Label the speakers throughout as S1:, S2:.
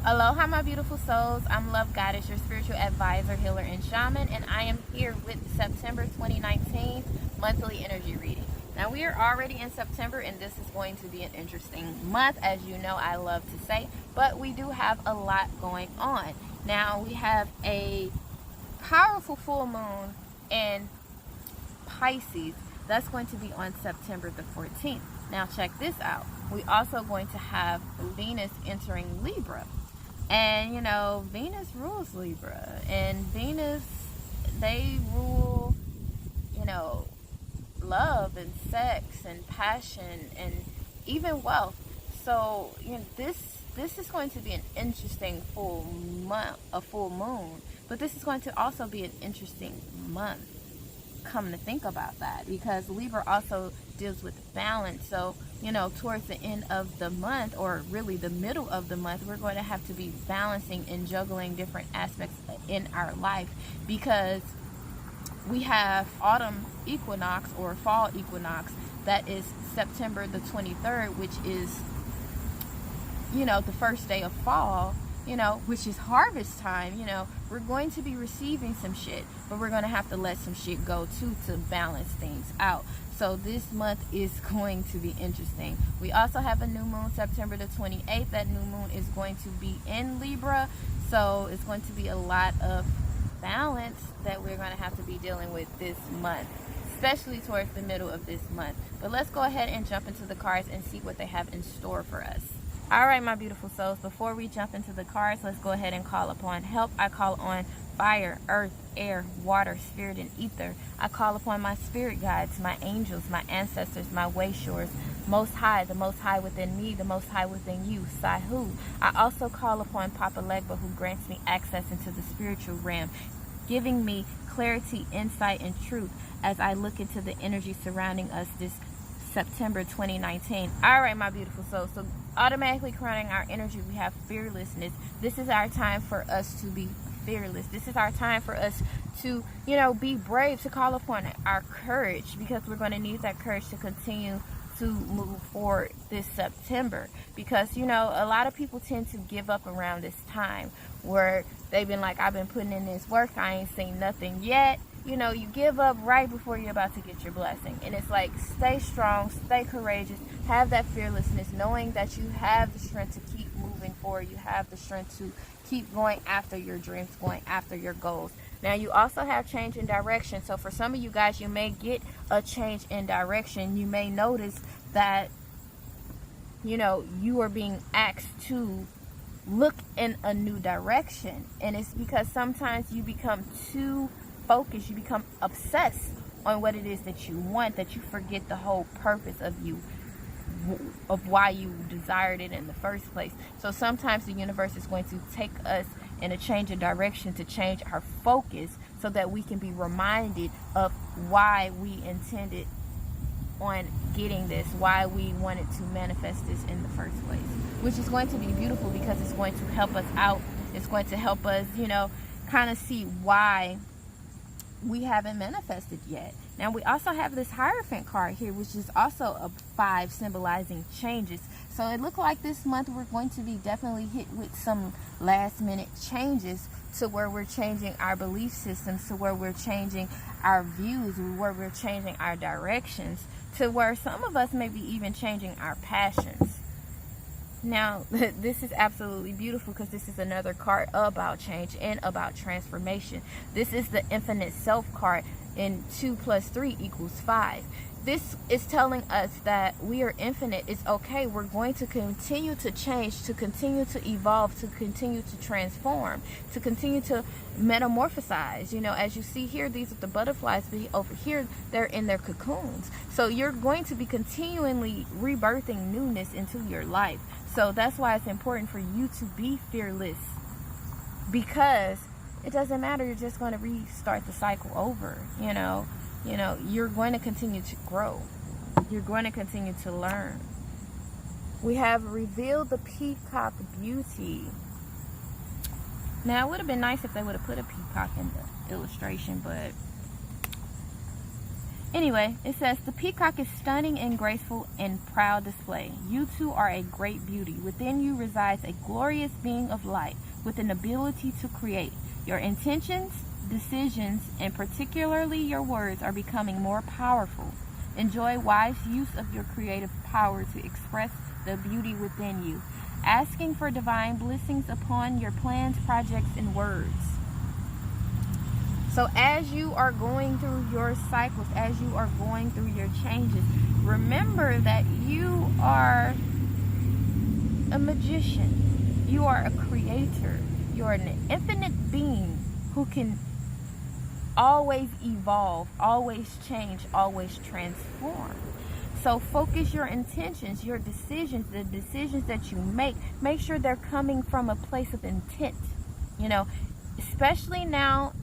S1: Aloha, my beautiful souls. I'm Love Goddess, your spiritual advisor, healer, and shaman, and I am here with September 2019 monthly energy reading. Now, we are already in September, and this is going to be an interesting month, as you know I love to say, but we do have a lot going on. Now, we have a powerful full moon in Pisces. That's going to be on September the 14th. Now, check this out. We also going to have Venus entering Libra. And, you know, Venus rules Libra. And Venus, they rule, you know, love and sex and passion and even wealth. So, you know, this is going to be an interesting full moon. But this is going to also be an interesting month. Come to think about that, because Libra also deals with balance. So, you know, towards the end of the month, or really the middle of the month, we're going to have to be balancing and juggling different aspects in our life, because we have autumn equinox or fall equinox that is September the 23rd, which is, you know, the first day of fall, you know, which is harvest time. You know, we're going to be receiving some shit, but we're going to have to let some shit go too to balance things out. So this month is going to be interesting. We also have a new moon September the 28th. That new moon is going to be in Libra. So it's going to be a lot of balance that we're going to have to be dealing with this month, especially towards the middle of this month. But let's go ahead and jump into the cards and see what they have in store for us. All right, my beautiful souls, before we jump into the cards, let's go ahead and call upon help. I call on fire, earth, air, water, spirit, and ether. I call upon my spirit guides, my angels, my ancestors, my way-showers, Most High, the Most High within me, the Most High within you, Sahu. I also call upon Papa Legba, who grants me access into the spiritual realm, giving me clarity, insight, and truth as I look into the energy surrounding us this September 2019. All right, my beautiful souls. So automatically crowning our energy, we have fearlessness. This is our time for us to be fearless. This is our time for us to, you know, be brave, to call upon our courage, because we're going to need that courage to continue to move forward this September. Because, you know, a lot of people tend to give up around this time, where they've been like, I've been putting in this work, I ain't seen nothing yet. You know, you give up right before you're about to get your blessing. And it's like, stay strong, stay courageous, have that fearlessness, knowing that you have the strength to keep moving forward. You have the strength to keep going after your dreams, going after your goals. Now, you also have change in direction. So for some of you guys, you may get a change in direction. You may notice that, you know, you are being asked to look in a new direction. And it's because sometimes you become too focused, you become obsessed on what it is that you want, that you forget the whole purpose of why you desired it in the first place. So sometimes the universe is going to take us in a change of direction to change our focus, so that we can be reminded of why we intended on getting this, why we wanted to manifest this in the first place, which is going to be beautiful, because it's going to help us out. It's going to help us, you know, kind of see why we haven't manifested yet. Now, we also have this Hierophant card here, which is also a 5, symbolizing changes. So it looked like this month we're going to be definitely hit with some last minute changes, to where we're changing our belief systems, to where we're changing our views, where we're changing our directions, to where some of us may be even changing our passions. Now, this is absolutely beautiful, because this is another card about change and about transformation. This is the Infinite Self card, and 2 + 3 = 5. This is telling us that we are infinite. It's okay. We're going to continue to change, to continue to evolve, to continue to transform, to continue to metamorphosize. You know, as you see here, these are the butterflies, but over here, they're in their cocoons. So you're going to be continually rebirthing newness into your life. So that's why it's important for you to be fearless, because it doesn't matter. You're just going to restart the cycle over. You know, you're going to continue to grow. You're going to continue to learn. We have revealed the peacock beauty. Now, it would have been nice if they would have put a peacock in the illustration, but Anyway, it says, the peacock is stunning and graceful in proud display. You too are a great beauty. Within you resides a glorious being of light with an ability to create. Your intentions, decisions, and particularly your words are becoming more powerful. Enjoy wise use of your creative power to express the beauty within you, asking for divine blessings upon your plans, projects, and words. So as you are going through your cycles, as you are going through your changes, remember that you are a magician. You are a creator. You are an infinite being who can always evolve, always change, always transform. So focus your intentions, your decisions, the decisions that you make sure they're coming from a place of intent. You know, especially now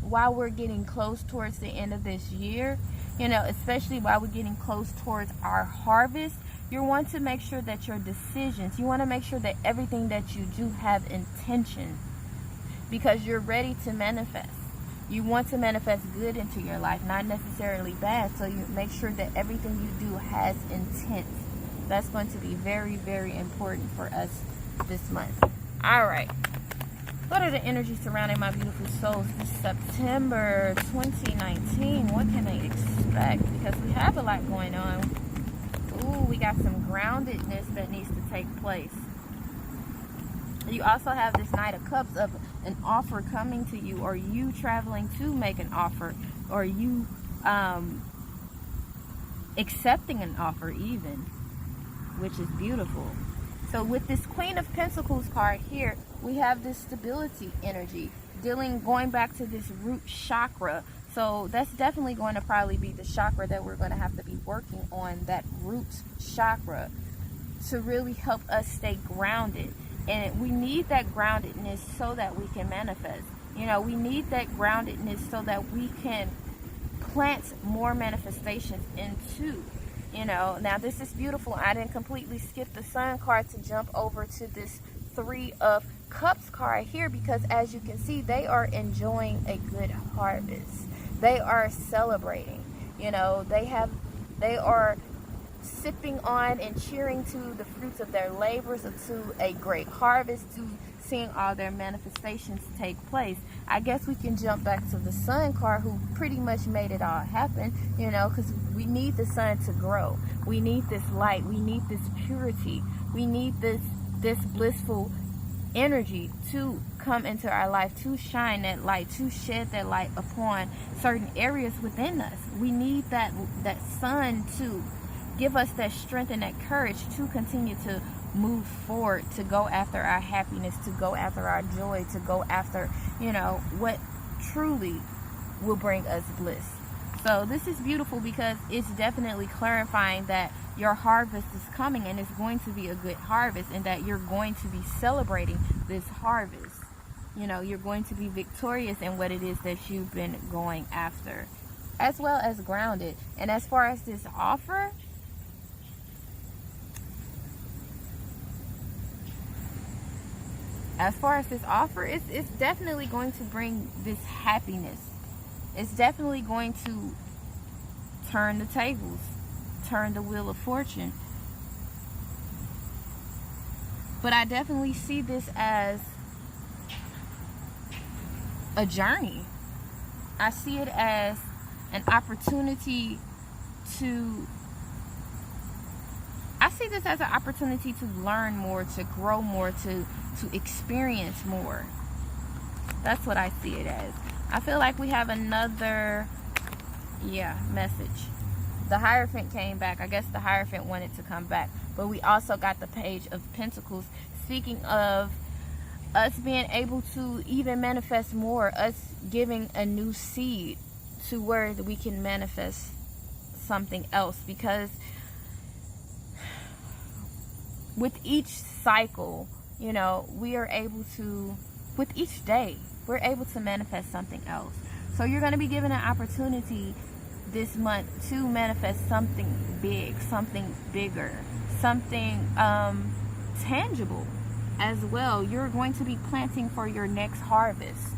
S1: while we're getting close towards the end of this year, you know, especially while we're getting close towards our harvest, you want to make sure that your decisions, you want to make sure that everything that you do have intention, because you're ready to manifest. You want to manifest good into your life, not necessarily bad. So you make sure that everything you do has intent. That's going to be very, very important for us this month. All right. What are the energies surrounding my beautiful souls this September 2019? What can they expect? Because we have a lot going on. Ooh, we got some groundedness that needs to take place. You also have this Knight of Cups of an offer coming to you, or you traveling to make an offer, or you accepting an offer even, which is beautiful. So with this Queen of Pentacles card here, we have this stability energy, going back to this root chakra. So that's definitely going to probably be the chakra that we're going to have to be working on, that root chakra, to really help us stay grounded. And we need that groundedness so that we can manifest. You know, we need that groundedness so that we can plant more manifestations into. You know, now this is beautiful. I didn't completely skip the Sun card to jump over to this Three of Cups card here, because as you can see, they are enjoying a good harvest. They are celebrating. You know, they are sipping on and cheering to the fruits of their labors, to a great harvest, to seeing all their manifestations take place. I guess we can jump back to the Sun card, who pretty much made it all happen, you know, because we need the sun to grow. We need this light. We need this purity. We need this blissful energy to come into our life, to shine that light, to shed that light upon certain areas within us. We need that sun to give us that strength and that courage to continue to move forward, to go after our happiness, to go after our joy, to go after, you know, what truly will bring us bliss. So this is beautiful because it's definitely clarifying that your harvest is coming, and it's going to be a good harvest, and that you're going to be celebrating this harvest. You know, you're going to be victorious in what it is that you've been going after, as well as grounded. And as far as this offer, it's definitely going to bring this happiness. It's definitely going to turn the tables, turn the wheel of fortune. But I definitely see this as a journey. I see it as an opportunity to learn more, to grow more, to experience more. That's what I see it as. I feel like we have another message. The Hierophant came back. I guess the Hierophant wanted to come back. But we also got the Page of Pentacles, speaking of us being able to even manifest more, us giving a new seed to where we can manifest something else. Because with each cycle, you know, we are able to, with each day, we're able to manifest something else. So you're going to be given an opportunity this month to manifest something big, something bigger, something tangible as well. You're going to be planting for your next harvest.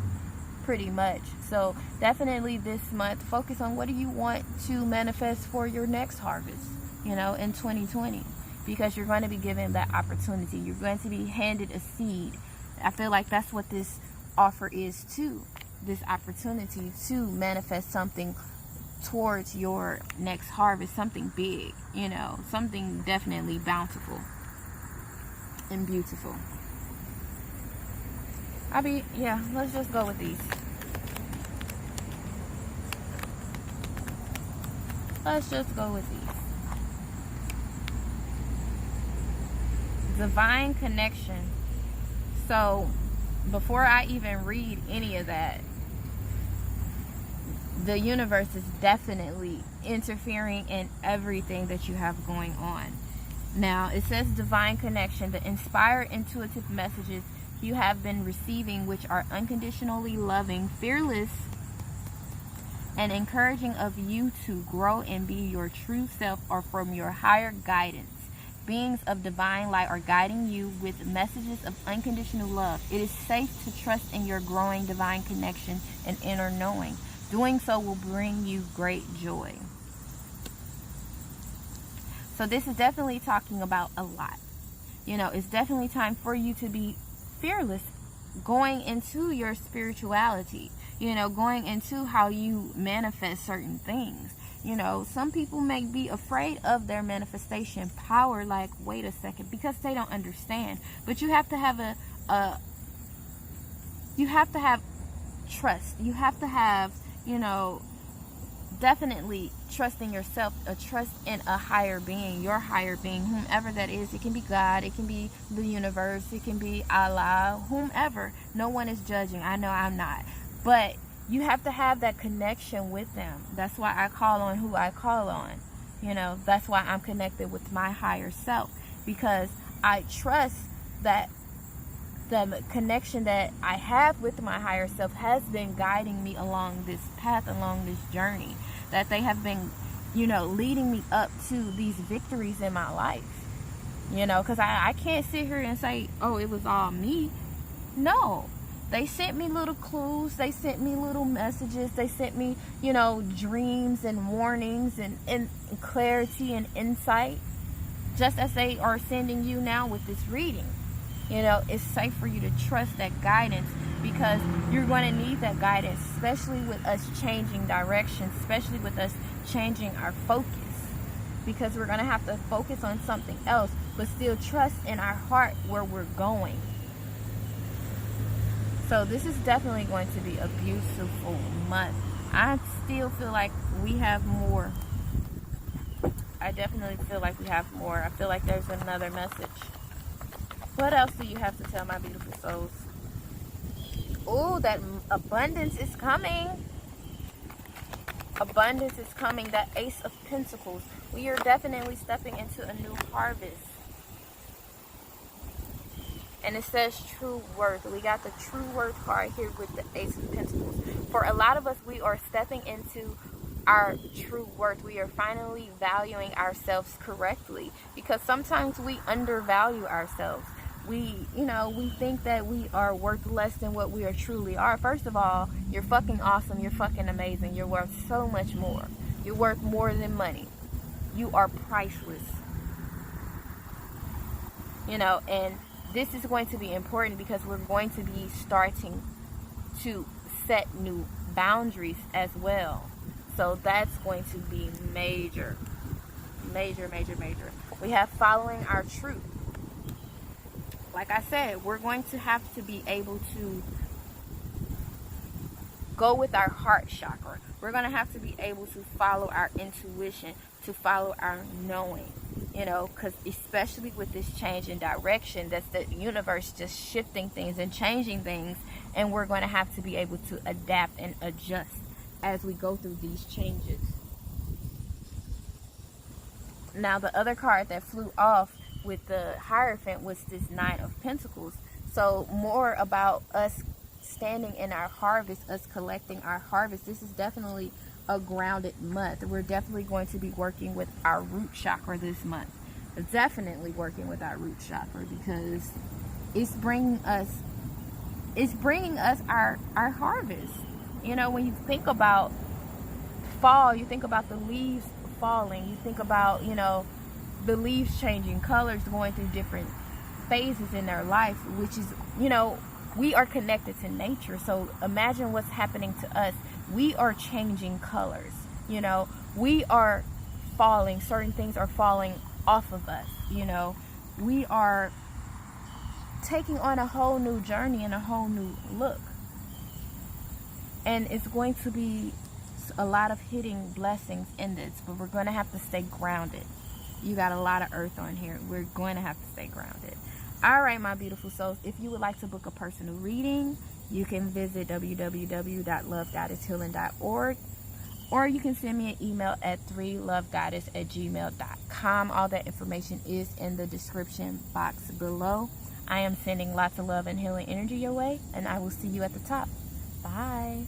S1: pretty much. So definitely this month, focus on what do you want to manifest for your next harvest, you know, in 2020, because you're going to be given that opportunity. You're going to be handed a seed. I feel like that's what this offer is too, this opportunity to manifest something towards your next harvest, something big, you know, something definitely bountiful and beautiful. Let's just go with these. Let's just go with these. Divine connection. So before I even read any of that, the universe is definitely interfering in everything that you have going on. Now, it says divine connection, the inspired intuitive messages you have been receiving, which are unconditionally loving, fearless, and encouraging of you to grow and be your true self, or from your higher guidance. Beings of divine light are guiding you with messages of unconditional love. It is safe to trust in your growing divine connection and inner knowing. Doing so will bring you great joy. So this is definitely talking about a lot. You know, it's definitely time for you to be fearless going into your spirituality, you know, going into how you manifest certain things. You know, some people may be afraid of their manifestation power, like, wait a second, because they don't understand. But you have to have you have to have trust. You have to have, you know, definitely trust in yourself, a trust in a higher being, your higher being, whomever that is. It can be God, it can be the universe, it can be Allah, whomever. No one is judging. I know I'm not. But you have to have that connection with them. That's why I call on who I call on. You know, that's why I'm connected with my higher self, because I trust that the connection that I have with my higher self has been guiding me along this path, along this journey, that they have been, you know, leading me up to these victories in my life. You know, because I can't sit here and say, oh, it was all me. No. They sent me little clues. They sent me little messages. They sent me, you know, dreams and warnings and clarity and insight, just as they are sending you now with this reading. You know, it's safe for you to trust that guidance, because you're going to need that guidance, especially with us changing direction, especially with us changing our focus, because we're going to have to focus on something else, but still trust in our heart where we're going. So this is definitely going to be a beautiful month. I still feel like we have more. I definitely feel like we have more. I feel like there's another message. What else do you have to tell my beautiful souls? Oh, that abundance is coming. Abundance is coming. That Ace of Pentacles. We are definitely stepping into a new harvest. And it says true worth. We got the true worth card here with the Ace of Pentacles. For a lot of us, we are stepping into our true worth. We are finally valuing ourselves correctly, because sometimes we undervalue ourselves. We think that we are worth less than what we are truly are. First of all, you're fucking awesome. You're fucking amazing. You're worth so much more. You're worth more than money. You are priceless. You know, and this is going to be important, because we're going to be starting to set new boundaries as well. So that's going to be major. Major, major, major. We have following our truth. Like I said, we're going to have to be able to go with our heart chakra. We're going to have to be able to follow our intuition, to follow our knowing. You know, because especially with this change in direction, that's the universe just shifting things and changing things. And we're going to have to be able to adapt and adjust as we go through these changes. Now, the other card that flew off with the Hierophant was this Nine of Pentacles. So more about us standing in our harvest, us collecting our harvest. This is definitely a grounded month. We're definitely going to be working with our root chakra this month. Definitely working with our root chakra, because it's bringing us it's bringing us our harvest. You know, when you think about fall, you think about the leaves falling, you think about, you know, the leaves changing colors, going through different phases in their life, which is, you know, we are connected to nature. So imagine what's happening to us. We are changing colors, you know, we are falling, certain things are falling off of us, you know, we are taking on a whole new journey and a whole new look. And it's going to be a lot of hitting blessings in this, but we're going to have to stay grounded. You got a lot of earth on here. We're going to have to stay grounded. All right, my beautiful souls, if you would like to book a personal reading, you can visit www.lovegoddesshealing.org, or you can send me an email at 3lovegoddess@gmail.com. All that information is in the description box below. I am sending lots of love and healing energy your way, and I will see you at the top. Bye.